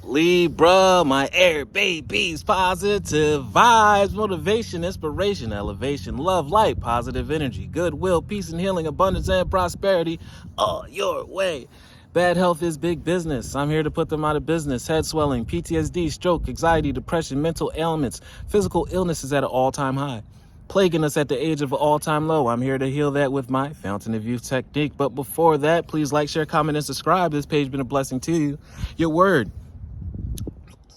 Libra, my air babies, positive vibes, motivation, inspiration, elevation, love, light, positive energy, goodwill, peace and healing, abundance and prosperity, all your way. Bad health is big business. I'm here to put them out of business. Head swelling, PTSD, stroke, anxiety, depression, mental ailments, physical illnesses at an all-time high. Plaguing us at the age of an all-time low. I'm here to heal that with my Fountain of Youth technique. But before that, please like, share, comment, and subscribe. This page has been a blessing to you. Your word,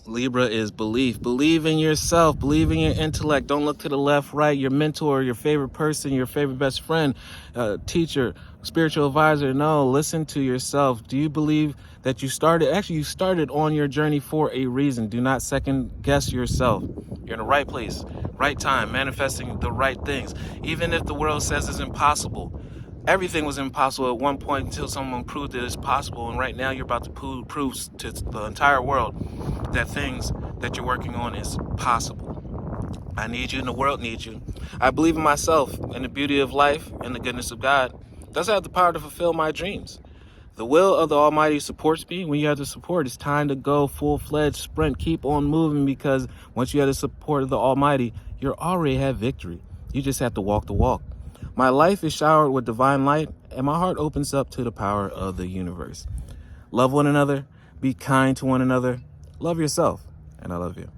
Libra, is belief. Believe in yourself. Believe in your intellect. Don't look to the left, right, your mentor, your favorite person, your favorite best friend, teacher, spiritual advisor. No, listen to yourself. Do you believe that you started on your journey for a reason? Do not second guess yourself. You're in the right place, right time, manifesting the right things. Even if the world says it's impossible, everything was impossible at one point until someone proved that it's possible. And right now you're about to prove to the entire world that things that you're working on is possible. I need you and the world needs you. I believe in myself and the beauty of life and the goodness of God. Does have the power to fulfill my dreams. The will of the Almighty supports me. When you have the support, it's time to go full-fledged sprint. Keep on moving, because once you have the support of the Almighty, you already have victory. You just have to walk the walk. My life is showered with divine light, and my heart opens up to the power of the universe. Love one another. Be kind to one another. Love yourself, and I love you.